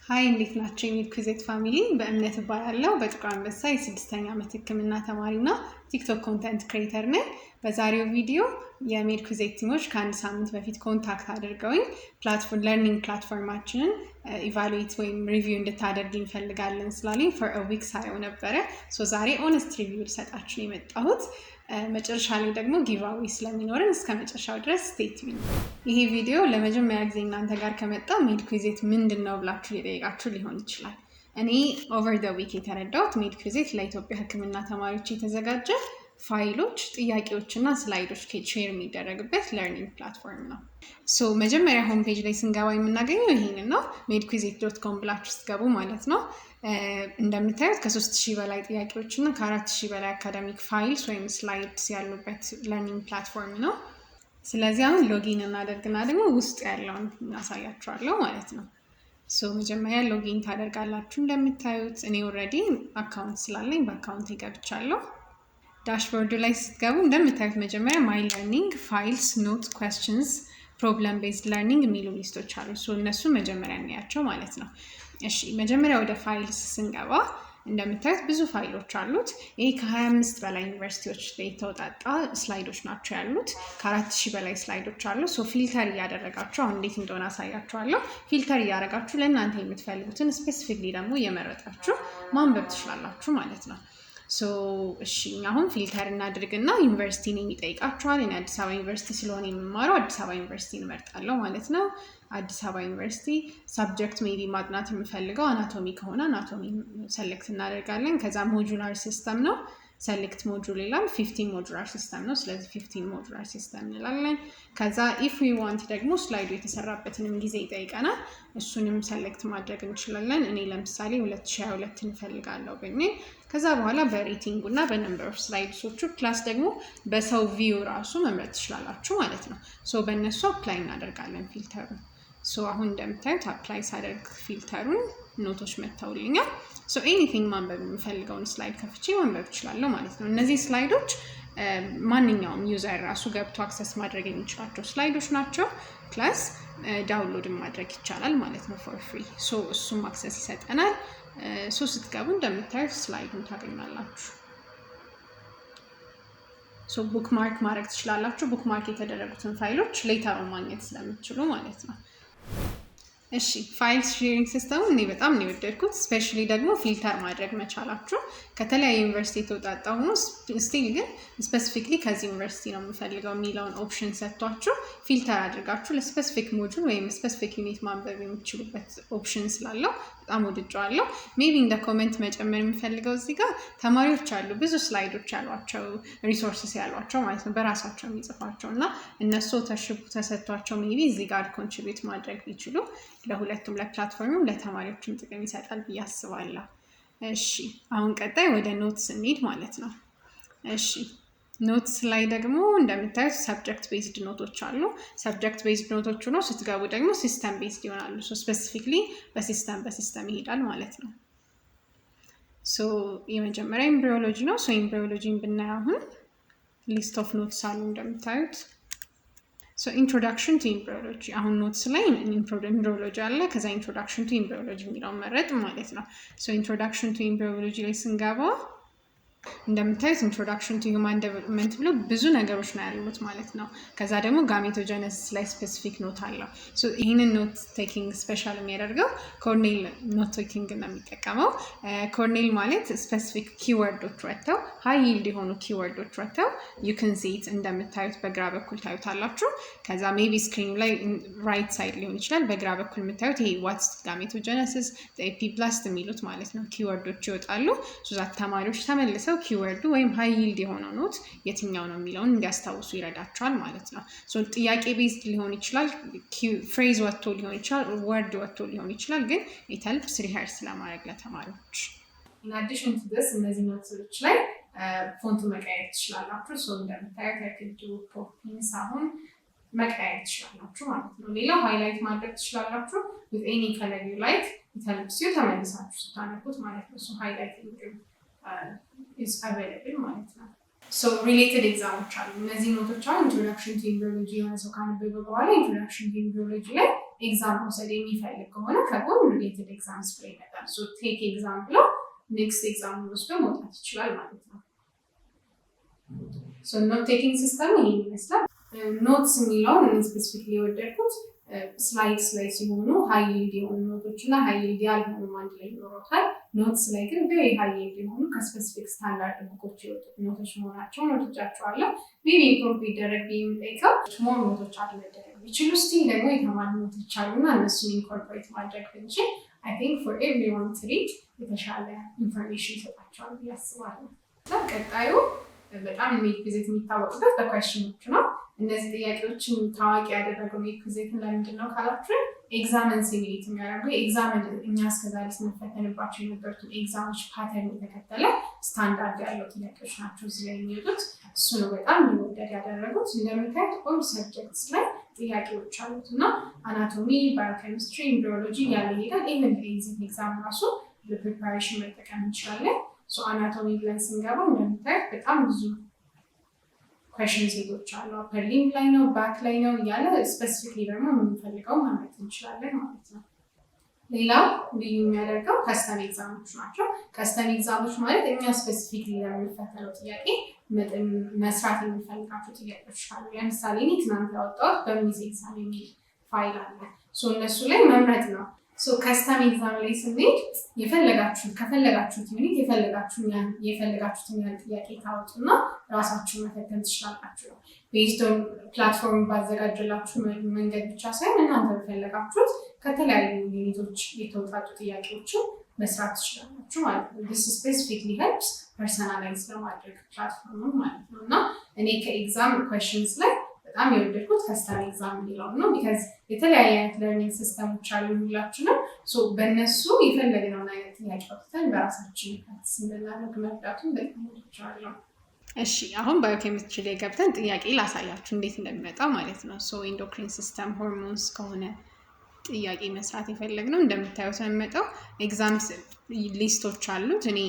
ሃይ እንዴት ናችሁ? የሚል ኩዜት ፋሚሊ በእምነት እባላለሁ። በጥቁር አንበሳ የስድስተኛ ዓመት ሕክምና ተማሪና ቲክቶክ ኮንተንት ክሬተር ነኝ። በዛሬው ቪዲዮ የሜድ ኩዜት ቲሞች ከአንድ ሳምንት በፊት ኮንታክት አድርገውኝ ለርኒንግ ፕላትፎርማችንን ኢቫሉዌት ወይም ሪቪው እንድታደርግ እንፈልጋለን ስላለኝ ፎር አ ዊክ ሳየው ነበረ። ዛሬ ኦነስት ሪቪው ልሰጣችሁ የመጣሁት መጨረሻ ላይ ደግሞ ጊቫዌ ስለሚኖርን እስከ መጨረሻው ድረስ ስቴይ ቲዩን። ይሄ ቪዲዮ ለመጀመሪያ ጊዜ እናንተ ጋር ከመጣ ሜድ ኩዜት ምንድን ነው ብላችሁ ሊጠይቃችሁ ሊሆን ይችላል። እኔ ኦቨር ደ ዊክ የተረዳሁት ሜድ ኩዜት ለኢትዮጵያ ሕክምና ተማሪዎች የተዘጋጀ ፋይሎች፣ ጥያቄዎችና ስላይዶች ሼር የሚደረግበት ለርኒንግ ፕላትፎርም ነው። መጀመሪያ ሆም ፔጅ ላይ ስንገባ የምናገኘው ይህንን ነው። medquizet.com ብላችሁ ስትገቡ ማለት ነው። እንደምታዩት ከ3000 በላይ ጥያቄዎች እና ከ4000 በላይ አካዳሚክ ፋይልስ ወይም ስላይድስ ያሉበት ለርኒንግ ፕላትፎርም ነው። ስለዚህ አሁን ሎጊን እናደርግና ደግሞ ውስጥ ያለውን እናሳያችኋለሁ ማለት ነው። መጀመሪያ ሎጊን ታደርጋላችሁ። እንደምታዩት እኔ ኦልሬዲ አካውንት ስላለኝ በአካውንት ገብቻለሁ። ዳሽቦርዱ ላይ ስትገቡ እንደምታዩት መጀመሪያ ማይ ለርኒንግ፣ ፋይልስ፣ ኖት፣ ኩዌስችንስ፣ ፕሮብለም ቤዝድ ለርኒንግ የሚሉ ሊስቶች አሉ። እነሱ መጀመሪያ እናያቸው ማለት ነው። እሺ መጀመሪያ ወደ ፋይልስ ስንገባ እንደምታዩት ብዙ ፋይሎች አሉት። ይሄ ከ25 በላይ ዩኒቨርሲቲዎች ላይ የተውጣጣ ስላይዶች ናቸው ያሉት። ከ4000 በላይ ስላይዶች አሉ። ፊልተር እያደረጋችሁ አሁን እንዴት እንደሆነ አሳያችኋለሁ። ፊልተር እያደረጋችሁ ለእናንተ የምትፈልጉትን ስፔሲፊክሊ ደግሞ እየመረጣችሁ ማንበብ ትችላላችሁ ማለት ነው። እሺ አሁን ፊልተር እናድርግና ዩኒቨርሲቲ ነው የሚጠይቃችኋል። እኔ አዲስ አበባ ዩኒቨርሲቲ ስለሆነ የምማረው አዲስ አበባ ዩኒቨርሲቲ እንመርጣለሁ ማለት ነው። አዲስ አበባ ዩኒቨርሲቲ ሳብጀክት ሜቢ ማጥናት የምፈልገው አናቶሚ ከሆነ አናቶሚ ሰሌክት እናደርጋለን። ከዛ ሞጁላር ሲስተም ነው ሰሌክት ሞጁል ይላል። 15 ሞጁላር ሲስተም ነው። ስለዚህ 15 ሞጁላር ሲስተም እንላለን። ከዛ ኢፍ ዊ ዋንት ደግሞ ስላይዱ የተሰራበትንም ጊዜ ይጠይቀናል። እሱንም ሰሌክት ማድረግ እንችላለን። እኔ ለምሳሌ 2022 እንፈልጋለሁ በሚል ከዛ በኋላ በሬቲንጉ እና በነምበር ኦፍ ስላይድሶቹ ፕላስ ደግሞ በሰው ቪው ራሱ መምረጥ ትችላላችሁ ማለት ነው። በእነሱ አፕላይ እናደርጋለን ፊልተሩን። አሁን እንደምታዩት አፕላይ ሳደርግ ፊልተሩን ኖቶች መጥተውልኛል። ኤኒቲንግ ማንበብ የሚፈልገውን ስላይድ ከፍቼ ማንበብ እችላለሁ ማለት ነው። እነዚህ ስላይዶች ማንኛውም ዩዘር ራሱ ገብቶ አክሰስ ማድረግ የሚችላቸው ስላይዶች ናቸው። ፕላስ ዳውንሎድ ማድረግ ይቻላል ማለት ነው ፎር ፍሪ። እሱም አክሰስ ይሰጠናል። ስትገቡ እንደምታዩት ስላይዱን ታገኛላችሁ። ቡክማርክ ማድረግ ትችላላችሁ። ቡክማርክ የተደረጉትን ፋይሎች ሌተሩን ማግኘት ስለምትችሉ ማለት ነው። እሺ ፋይል ሼሪንግ ሲስተሙ እኔ በጣም ነው የወደድኩት። ስፔሻሊ ደግሞ ፊልተር ማድረግ መቻላችሁ። ከተለያየ ዩኒቨርሲቲ የተወጣጣው ነው ስቲል ግን ስፔሲፊክሊ ከዚህ ዩኒቨርሲቲ ነው የምፈልገው የሚለውን ኦፕሽን ሰጥቷችሁ ፊልተር አድርጋችሁ ለስፔሲፊክ ሞጁል ወይም ስፔሲፊክ ዩኒት ማንበብ የሚችሉበት ኦፕሽን ስላለው በጣም ወድጄዋለሁ። ሜቢ እንደ ኮሜንት መጨመር የምፈልገው እዚህ ጋር ተማሪዎች አሉ ብዙ ስላይዶች ያሏቸው ሪሶርስስ ያሏቸው ማለት ነው በራሳቸው የሚጽፏቸው እና እነሱ ተሰጥቷቸው ሜቢ እዚህ ጋር ኮንትሪቢዩት ማድረግ ቢችሉ ለሁለቱም ለፕላትፎርሙም ለተማሪዎችም ጥቅም ይሰጣል ብዬ አስባለሁ። እሺ አሁን ቀጣይ ወደ ኖትስ እንሂድ ማለት ነው። እሺ ኖትስ ላይ ደግሞ እንደምታዩት ሰብጀክት ቤዝድ ኖቶች አሉ። ሰብጀክት ቤዝድ ኖቶቹ ነው ስትገቡ ደግሞ ሲስተም ቤዝድ ይሆናሉ። ስፔሲፊክሊ በሲስተም ይሄዳል ማለት ነው። የመጀመሪያ ኤምብሪዮሎጂ ነው። ኤምብሪዮሎጂን ብናይ አሁን ሊስት ኦፍ ኖትስ አሉ እንደምታዩት። ኢንትሮዳክሽን ቱ ኤምብሪዮሎጂ አሁን ኖትስ ላይ ኤምብሪዮሎጂ አለ። ከዛ ኢንትሮዳክሽን ቱ ኤምብሪዮሎጂ የሚለውን መረጥ ማለት ነው። ኢንትሮዳክሽን ቱ ኤምብሪዮሎጂ ላይ ስንገባ እንደምታዩት ኢንትሮዳክሽን ቱ ሂውማን ዴቨሎፕመንት ብሎ ብዙ ነገሮች ነው ያሉት ማለት ነው። ከዛ ደግሞ ጋሜቶጀነሲስ ላይ ስፔሲፊክ ኖት አለው። ይህንን ኖት ቴኪንግ ስፔሻል የሚያደርገው ኮርኔል ኖት ቴኪንግ ነው የሚጠቀመው። ኮርኔል ማለት ስፔሲፊክ ኪወርዶች ወጥተው ሃይ ይልድ የሆኑ ኪወርዶች ወጥተው ዩ ካን ሲ ኢት እንደምታዩት በግራ በኩል ታዩታላችሁ። ከዛ ሜቢ ስክሪን ላይ ራይት ሳይድ ሊሆን ይችላል። በግራ በኩል የምታዩት ይሄ ዋትስ ጋሜቶጀነሲስ ኤፒብላስት የሚሉት ማለት ነው ኪወርዶች ይወጣሉ። ተማሪዎች ተመልሰው ኪወርዱ ወይም ሃይ ይልድ የሆነው ኖት የትኛው ነው የሚለውን እንዲያስታውሱ ይረዳቸዋል ማለት ነው። ጥያቄ ቤዝድ ሊሆን ይችላል፣ ፍሬዝ ወጥቶ ሊሆን ይችላል፣ ወርድ ወጥቶ ሊሆን ይችላል። ግን ኢት ሄልፕስ ሪሀርስ ለማድረግ ለተማሪዎች። ኢን አዲሽን ቱ ዲስ እነዚህ ኖትሶች ላይ ፎንቱ መቀየር ትችላላችሁ። እንደምታዩት ያክልዱ ፖፒንስ አሁን መቀየር ትችላላችሁ ማለት ነው። ሌላው ሃይላይት ማድረግ ትችላላችሁ። with any color you like it helps you ተመልሳችሁ ስታነቡት ማለት ነው። ሃይላይት is available ማለት ነው። ሪሌትድ ኤግዛሞች አሉ። እነዚህ ኖቶች አሁን ኢንትሮዳክሽን ቱ ኤምብሪዮሎጂ የሆነ ሰው ካነበበ በኋላ ኢንትሮዳክሽን ቱ ኤምብሪዮሎጂ ላይ ኤግዛም መውሰድ የሚፈልግ ከሆነ ከጎን ሪሌትድ ኤግዛምስ ብሎ ይመጣል። ሶ ቴክ ኤግዛም ብሎ ኔክስት ኤግዛም ወስዶ መውጣት ይችላል ማለት ነው። ሶ ኖት ቴኪንግ ሲስተም ይሄን ይመስላል። ኖትስ የሚለውን ስፔሲፊክሊ የወደድኩት ስላይድስ ላይ ሲሆኑ ሀይ ይልድ የሆኑ ኖቶች እና ሀይ ይልድ ያልሆኑ አንድ ላይ ይኖሩታል። ኖትስ ላይ ግን ቬሪ ሀይ ይልድ የሆኑ ከስፔሲፊክ ስታንዳርድ ቡኮች የወጡት ኖቶች መሆናቸውን ወድጃቸዋለሁ። ሜቢ ኢምፕሩቭ ቢደረግ የሚጠይቀው ሞር ኖቶች አድ መደረግ ቢችሉ ስቲል ደግሞ የተማሩ ኖቶች አሉና እነሱን ኢንኮርፖሬት ማድረግ ብንችል አይ ቲንክ ፎር ኤቭሪዋን ቱ ሪድ የተሻለ ኢንፎርሜሽን ይሰጣቸዋል ብዬ አስባለሁ። ቀጣዩ በጣም ሜክ ቪዚት የሚታወቅበት በኳስሽኖች ነው። እነዚህ ጥያቄዎችን ታዋቂ ያደረገው ሜክ ቪዚትን ለምንድን ነው ካላችሁ ኤግዛምን ሲሚሌት የሚያደርገው ኤግዛምን እኛ እስከዛሬ ስንፈተንባቸው የነበሩትን ኤግዛሞች ፓተርን የተከተለ ስታንዳርድ ያለው ጥያቄዎች ናቸው እዚህ ላይ የሚወጡት። እሱ ነው በጣም እንዲወደድ ያደረጉት። እንደምታዩት ኦል ሰብጀክትስ ላይ ጥያቄዎች አሉት እና አናቶሚ፣ ባዮኬሚስትሪ፣ ኢምብሪዮሎጂ ያለ ይሄዳል። ኢቨን ኤግዚት ኤግዛም ራሱ ለፕሪፓሬሽን መጠቀም እንችላለን። አናቶሚ ብለን ስንገባ እንደምታዩት በጣም ብዙ ኩዌሽን ሴቶች አሉ። አፐር ሊምብ ላይ ነው፣ ባክ ላይ ነው እያለ ስፔሲፊክሊ ደግሞ የምንፈልገው ማምረት እንችላለን ማለት ነው። ሌላው ልዩ የሚያደርገው ከስተም ኤግዛሞች ናቸው። ከስተም ኤግዛሞች ማለት እኛ ስፔሲፊክሊ ለምንፈተነው ጥያቄ መስራት የሚፈልጋቸው ጥያቄዎች ካሉ፣ ለምሳሌ እኔ ትናንት ያወጣሁት በሚዝ ኤግዛም የሚል ፋይል አለ። እነሱ ላይ መምረጥ ነው። ከስተም ኤግዛም ላይ ስንሄድ ከፈለጋችሁት ዩኒት የፈለጋችሁትን ያህል ጥያቄ ታወጡና ራሳችሁን መፈተን ትችላላችሁ። ቤዝድ ኦን ፕላትፎርም ባዘጋጀላችሁ መንገድ ብቻ ሳይሆን እናንተ በፈለጋችሁት ከተለያዩ ዩኒቶች የተወጣጡ ጥያቄዎችን መስራት ትችላላችሁ ማለት ነው። ዲስ ስፔሲፊክሊ ሄልፕስ ፐርሰናላይዝ ለማድረግ ፕላትፎርሙ ማለት ነው። እና እኔ ከኤግዛም ኩዌሽንስ ላይ በጣም የወደድኩት ከስተም ኤግዛም የሚለው ነው። ቢካዝ የተለያየ አይነት ለርኒንግ ሲስተሞች አሉ ሁላችንም። በእነሱ የፈለግነውን አይነት ጥያቄ አውጥተን በራሳችን ፕራክቲስ እንድናደርግ መርዳቱን በጣም ወድጃለሁ። እሺ አሁን ባዮኬሚስትሪ ላይ ገብተን ጥያቄ ላሳያችሁ እንዴት እንደሚመጣ ማለት ነው። ኢንዶክሪን ሲስተም ሆርሞንስ ከሆነ ጥያቄ መስራት የፈለግነው እንደምታዩት የሚመጣው ኤግዛም ሊስቶች አሉት። እኔ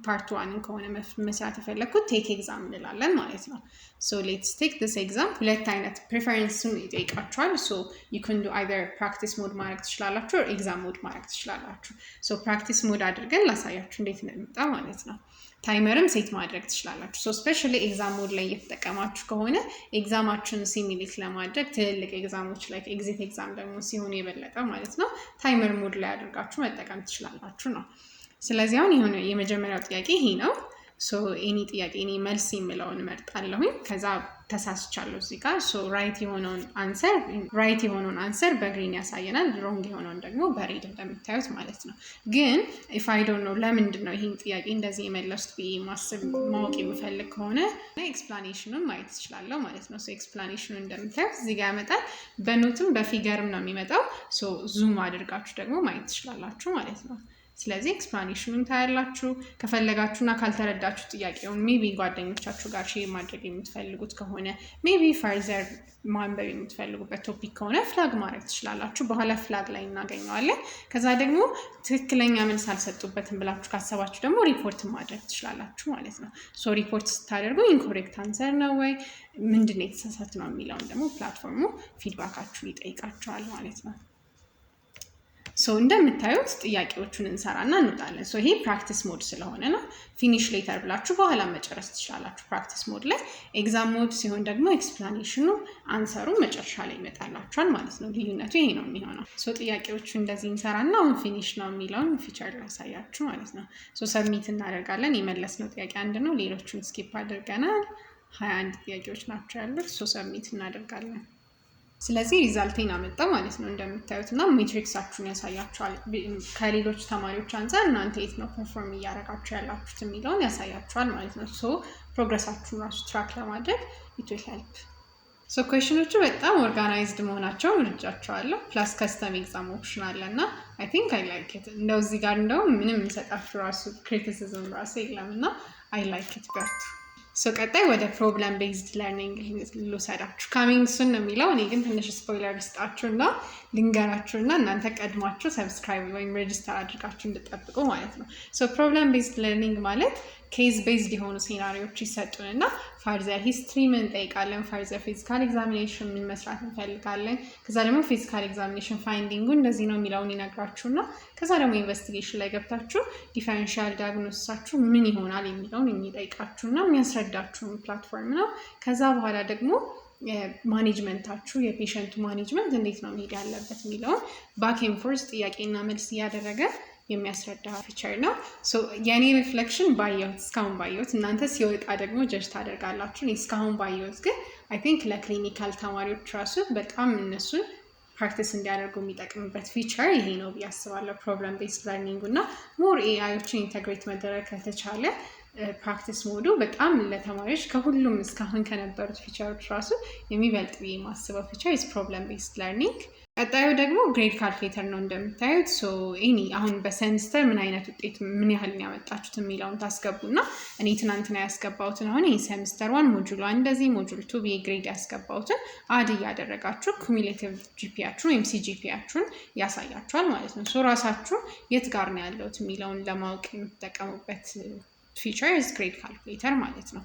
ፓርት ዋንን ከሆነ መስራት የፈለግኩት ቴክ ኤግዛም እንላለን ማለት ነው። ሌትስ ቴክ ዲስ ኤግዛም። ሁለት አይነት ፕሪፈረንስን ይጠይቃችኋል። ዩ ካን ዱ አይዘር ፕራክቲስ ሞድ ማድረግ ትችላላችሁ፣ ኤግዛም ሞድ ማድረግ ትችላላችሁ። ፕራክቲስ ሞድ አድርገን ላሳያችሁ እንዴት እንደሚመጣ ማለት ነው። ታይመርም ሴት ማድረግ ትችላላችሁ። ስፔሻሊ ኤግዛም ሞድ ላይ እየተጠቀማችሁ ከሆነ ኤግዛማችሁን ሲሚሌት ለማድረግ ትልልቅ ኤግዛሞች ላይ ኤግዚት ኤግዛም ደግሞ ሲሆኑ የበለጠ ማለት ነው ታይመር ሞድ ላይ አድርጋችሁ መጠቀም ትችላላችሁ ነው። ስለዚህ አሁን የሆነ የመጀመሪያው ጥያቄ ይሄ ነው። ኤኒ ጥያቄ እኔ መልስ የምለውን እመርጣለሁኝ። ከዛ ተሳስቻለሁ እዚህ ጋር ራይት የሆነውን አንሰር በግሪን ያሳየናል፣ ሮንግ የሆነውን ደግሞ በሬድ እንደምታዩት ማለት ነው። ግን ኢፍ አይ ዶንት ኖ ለምንድን ነው ይህን ጥያቄ እንደዚህ የመለሱት ብዬ ማወቅ የምፈልግ ከሆነ ኤክስፕላኔሽኑን ማየት ትችላለሁ ማለት ነው። ኤክስፕላኔሽኑን እንደምታዩት እዚህ ጋር ያመጣል። በኖትም በፊገርም ነው የሚመጣው። ዙም አድርጋችሁ ደግሞ ማየት ትችላላችሁ ማለት ነው። ስለዚህ ኤክስፕላኔሽኑን ታያላችሁ። ከፈለጋችሁና ካልተረዳችሁ ጥያቄውን ሜቢ ጓደኞቻችሁ ጋር ሼር ማድረግ የምትፈልጉት ከሆነ ሜቢ ፈርዘር ማንበብ የምትፈልጉበት ቶፒክ ከሆነ ፍላግ ማድረግ ትችላላችሁ። በኋላ ፍላግ ላይ እናገኘዋለን። ከዛ ደግሞ ትክክለኛ መልስ አልሰጡበትም ብላችሁ ካሰባችሁ ደግሞ ሪፖርት ማድረግ ትችላላችሁ ማለት ነው። ሪፖርት ስታደርጉ ኢንኮሬክት አንሰር ነው ወይ ምንድን ነው የተሳሳት ነው የሚለውን ደግሞ ፕላትፎርሙ ፊድባካችሁን ይጠይቃችኋል ማለት ነው። እንደምታዩት ጥያቄዎቹን እንሰራና እንወጣለን። ይሄ ፕራክቲስ ሞድ ስለሆነ ነው። ፊኒሽ ሌተር ብላችሁ በኋላ መጨረስ ትችላላችሁ። ፕራክቲስ ሞድ ላይ ኤግዛም ሞድ ሲሆን ደግሞ ኤክስፕላኔሽኑ አንሰሩ መጨረሻ ላይ ይመጣላችኋል ማለት ነው። ልዩነቱ ይሄ ነው የሚሆነው። ጥያቄዎቹ እንደዚህ እንሰራና አሁን ፊኒሽ ነው የሚለውን ፊቸር ላሳያችሁ ማለት ነው። ሰብሚት እናደርጋለን። የመለስነው ጥያቄ አንድ ነው። ሌሎቹን ስኪፕ አድርገናል። 21 ጥያቄዎች ናቸው ያሉት። ሰብሚት እናደርጋለን። ስለዚህ ሪዛልቴን አመጣ ማለት ነው እንደምታዩት እና ሜትሪክሳችሁን ያሳያችኋል። ከሌሎች ተማሪዎች አንፃር እናንተ የት ነው ፐርፎርም እያደረጋችሁ ያላችሁት የሚለውን ያሳያችኋል ማለት ነው። ፕሮግረሳችሁን ራሱ ትራክ ለማድረግ ኢት ዊል ሄልፕ። ኩዌሽኖቹ በጣም ኦርጋናይዝድ መሆናቸውን ወድጃቸዋለሁ። ፕላስ ከስተም ኤግዛም ኦፕሽን አለ እና አይ ቲንክ አይ ላይክ ኢት። እንደው እዚህ ጋር እንደውም ምንም እንሰጣችሁ ራሱ ክሪቲሲዝም ራሱ የለም እና አይ ላይክ ኢት በርቱ። ቀጣይ ወደ ፕሮብለም ቤዝድ ለርኒንግ ልውሰዳችሁ። ካሚንግ ሱን ነው የሚለው። እኔ ግን ትንሽ ስፖይለር ልስጣችሁና ልንገራችሁና እናንተ ቀድማችሁ ሰብስክራይብ ወይም ሬጅስተር አድርጋችሁ እንድጠብቁ ማለት ነው። ፕሮብለም ቤዝድ ለርኒንግ ማለት ኬዝ ቤዝድ የሆኑ ሴናሪዎች ይሰጡንና ፋርዘር ሂስትሪ ምን እንጠይቃለን፣ ፋርዘር ፊዚካል ኤግዛሚኔሽን ምን መስራት እንፈልጋለን፣ ከዛ ደግሞ ፊዚካል ኤግዛሚኔሽን ፋይንዲንጉ እንደዚህ ነው የሚለውን ይነግራችሁና ከዛ ደግሞ ኢንቨስቲጌሽን ላይ ገብታችሁ ዲፈረንሻል ዲያግኖሲሳችሁ ምን ይሆናል የሚለውን የሚጠይቃችሁና የሚያስረዳችሁ ፕላትፎርም ነው። ከዛ በኋላ ደግሞ ማኔጅመንታችሁ የፔሸንቱ ማኔጅመንት እንዴት ነው መሄድ ያለበት የሚለውን ባክ ኤንድ ፎርዝ ጥያቄና መልስ እያደረገ የሚያስረዳ ፊቸር ነው። የኔ ሪፍሌክሽን ባየሁት እስካሁን ባየሁት፣ እናንተ ሲወጣ ደግሞ ጀጅ ታደርጋላችሁ። እስካሁን ባየሁት ግን አይ ቲንክ ለክሊኒካል ተማሪዎች ራሱ በጣም እነሱን ፕራክቲስ እንዲያደርጉ የሚጠቅምበት ፊቸር ይሄ ነው ብዬ አስባለሁ። ፕሮብለም ቤስድ ለርኒንግ እና ሞር ኤአይዎችን ኢንተግሬት መደረግ ከተቻለ ፕራክቲስ ሞዱ በጣም ለተማሪዎች ከሁሉም እስካሁን ከነበሩት ፊቸሮች ራሱ የሚበልጥ ብዬ የማስበው ፊቸር ኢዝ ፕሮብለም ቤስድ ለርኒንግ። ቀጣዩ ደግሞ ግሬድ ካልኩሌተር ነው እንደምታዩት። አሁን በሴሚስተር ምን አይነት ውጤት ምን ያህል ያመጣችሁት የሚለውን ታስገቡና እኔ ትናንትና ያስገባሁትን አሁን ይህ ሴሚስተር 1 ሞጁል 1 እንደዚህ ሞጁል 2 ብዬ ግሬድ ያስገባሁትን አድ እያደረጋችሁ ኩሙሌቲቭ ጂፒያችሁን ወይም ሲጂፒያችሁን ያሳያችኋል ማለት ነው። ራሳችሁ የት ጋር ነው ያለሁት የሚለውን ለማወቅ የምትጠቀሙበት ፊቸር ኢዝ ግሬድ ካልኩሌተር ማለት ነው።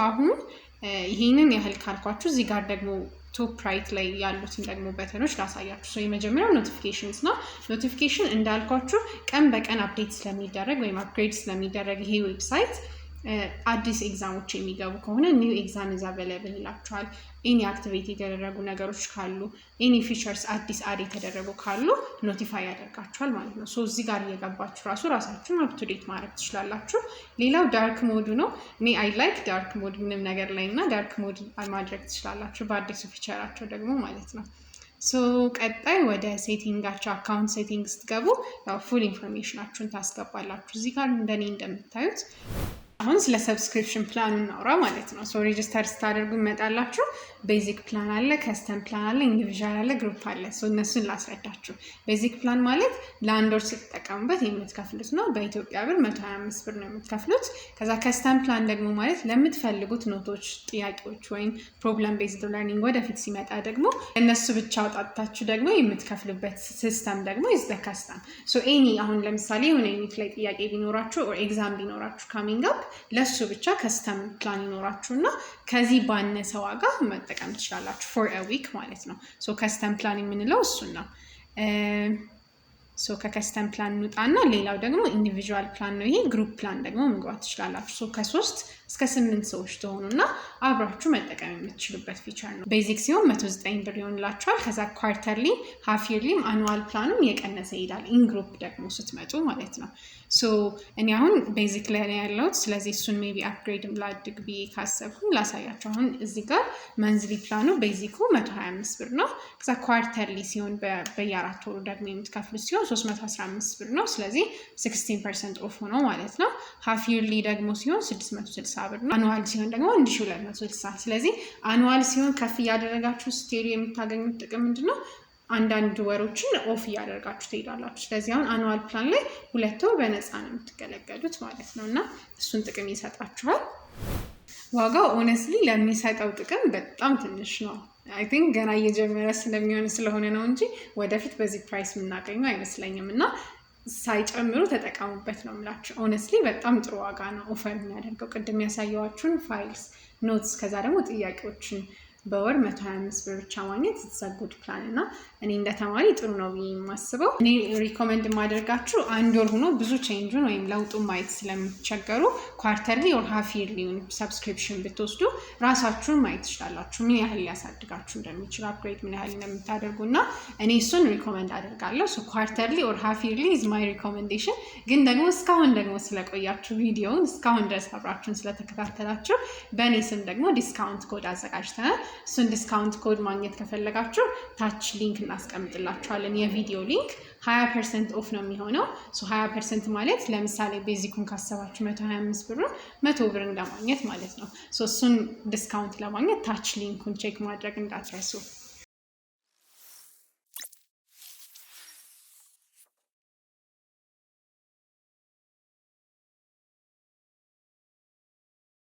አሁን ይሄንን ያህል ካልኳችሁ እዚህ ጋር ደግሞ ቶፕ ራይት ላይ ያሉትን ደግሞ በተኖች ላሳያችሁ። የመጀመሪያው ኖቲፊኬሽንስ ነው። ኖቲፊኬሽን እንዳልኳችሁ ቀን በቀን አፕዴት ስለሚደረግ ወይም አፕግሬድ ስለሚደረግ ይሄ ዌብሳይት አዲስ ኤግዛሞች የሚገቡ ከሆነ ኒው ኤግዛም ኢዝ አቬለብል ይላችኋል። ኤኒ አክቲቬት የተደረጉ ነገሮች ካሉ፣ ኤኒ ፊቸርስ አዲስ አድ የተደረጉ ካሉ ኖቲፋይ ያደርጋችኋል ማለት ነው። እዚህ ጋር እየገባችሁ ራሳችሁን አፕቱዴት ማድረግ ትችላላችሁ። ሌላው ዳርክ ሞዱ ነው። እኔ አይ ላይክ ዳርክ ሞድ ምንም ነገር ላይ እና ዳርክ ሞድ ማድረግ ትችላላችሁ በአዲሱ ፊቸራቸው ደግሞ ማለት ነው። ቀጣይ ወደ ሴቲንጋቸው አካውንት ሴቲንግ ስትገቡ ፉል ኢንፎርሜሽናችሁን ታስገባላችሁ። እዚህ ጋር እንደኔ እንደምታዩት አሁን ስለ ሰብስክሪፕሽን ፕላን እናውራ ማለት ነው። ሬጅስተር ስታደርጉ ይመጣላችሁ። ቤዚክ ፕላን አለ፣ ከስተም ፕላን አለ፣ ኢንዲቪዥዋል አለ፣ ግሩፕ አለ። እነሱን ላስረዳችሁ። ቤዚክ ፕላን ማለት ለአንድ ወር ስትጠቀሙበት የምትከፍሉት ነው። በኢትዮጵያ ብር 125 ብር ነው የምትከፍሉት። ከዛ ከስተም ፕላን ደግሞ ማለት ለምትፈልጉት ኖቶች፣ ጥያቄዎች ወይም ፕሮብለም ቤዝድ ለርኒንግ ወደፊት ሲመጣ ደግሞ እነሱ ብቻ አውጣታችሁ ደግሞ የምትከፍሉበት ሲስተም ደግሞ ኢዝ ዘ ከስተም። ኤኒ አሁን ለምሳሌ የሆነ ዩኒት ላይ ጥያቄ ቢኖራችሁ ኦር ኤግዛም ቢኖራችሁ ካሚንግ አፕ ለሱ ብቻ ከስተም ፕላን ይኖራችሁ እና ከዚህ ባነሰ ዋጋ መጠቀም ትችላላችሁ ፎር አ ዊክ ማለት ነው። ከስተም ፕላን የምንለው እሱን ነው። ከከስተም ፕላን እንውጣና ሌላው ደግሞ ኢንዲቪዥዋል ፕላን ነው። ይሄ ግሩፕ ፕላን ደግሞ መግባት ትችላላችሁ። ከ3 እስከ 8 ሰዎች ትሆኑና አብራችሁ መጠቀም የምትችሉበት ፊቸር ነው። ቤዚክ ሲሆን 109 ብር ይሆንላችኋል። ከዛ ኳርተርሊ፣ ሃፍ ይርሊም አኑዋል ፕላኑም የቀነሰ ይሄዳል። ኢን ግሩፕ ደግሞ ስትመጡ ማለት ነው። እኔ አሁን ቤዚክ ላይ ያለሁት ስለዚህ እሱን ሜቢ አፕግሬድ ላድርግ ብዬ ካሰብኩ ላሳያቸው። አሁን እዚህ ጋር መንዝሊ ፕላኑ ቤዚኩ 125 ብር ነው። ከዛ ኳርተርሊ ሲሆን በየ4 ወሩ ደግሞ የምትከፍሉት ሲሆን 315 ብር ነው። ስለዚህ 16% ኦፍ ሆኖ ማለት ነው። ሃፍ ይርሊ ደግሞ ሲሆን 660 ብር ነው። አኑዋል ሲሆን ደግሞ 1260። ስለዚህ አኑዋል ሲሆን ከፍ እያደረጋችሁ ስትሄዱ የምታገኙት ጥቅም ምንድን ነው? አንዳንድ ወሮችን ኦፍ እያደረጋችሁ ትሄዳላችሁ። ስለዚህ አሁን አኑዋል ፕላን ላይ 2 ወር በነፃ ነው የምትገለገሉት ማለት ነው እና እሱን ጥቅም ይሰጣችኋል። ዋጋው ኦነስትሊ ለሚሰጠው ጥቅም በጣም ትንሽ ነው። አይ ቲንክ ገና እየጀመረ ስለሆነ ነው እንጂ ወደፊት በዚህ ፕራይስ የምናገኘው አይመስለኝም እና ሳይጨምሩ ተጠቀሙበት ነው የምላችሁ። ኦነስትሊ በጣም ጥሩ ዋጋ ነው ኦፈር የሚያደርገው። ቅድም ያሳየዋችሁን ፋይልስ፣ ኖትስ ከዛ ደግሞ ጥያቄዎችን በወር 125 ብር ብቻ ማግኘት የተዘጉድ ፕላን እና እኔ እንደ ተማሪ ጥሩ ነው ብዬ የማስበው። እኔ ሪኮመንድ ማደርጋችሁ አንድ ወር ሆኖ ብዙ ቼንጁን ወይም ለውጡን ማየት ስለምትቸገሩ ኳርተርሊ ኦር ሃፍ ይርሊውን ሰብስክሪፕሽን ብትወስዱ ራሳችሁን ማየት ትችላላችሁ፣ ምን ያህል ሊያሳድጋችሁ እንደሚችል አፕግሬድ ምን ያህል እንደምታደርጉ እና እኔ እሱን ሪኮመንድ አደርጋለሁ። ኳርተርሊ ኦር ሃፍ ይርሊ ኢዝ ማይ ሪኮመንዴሽን። ግን ደግሞ እስካሁን ደግሞ ስለቆያችሁ ቪዲዮውን እስካሁን ድረስ አብራችሁን ስለተከታተላችሁ በእኔ ስም ደግሞ ዲስካውንት ኮድ አዘጋጅተናል። እሱን ዲስካውንት ኮድ ማግኘት ከፈለጋችሁ ታች ሊንክ እናስቀምጥላችኋለን። የቪዲዮ ሊንክ 20% ኦፍ ነው የሚሆነው። 20% ማለት ለምሳሌ ቤዚኩን ካሰባችሁ 125 ብር 100 ብር እንደማግኘት ማለት ነው። እሱን ዲስካውንት ለማግኘት ታች ሊንኩን ቼክ ማድረግ እንዳትረሱ።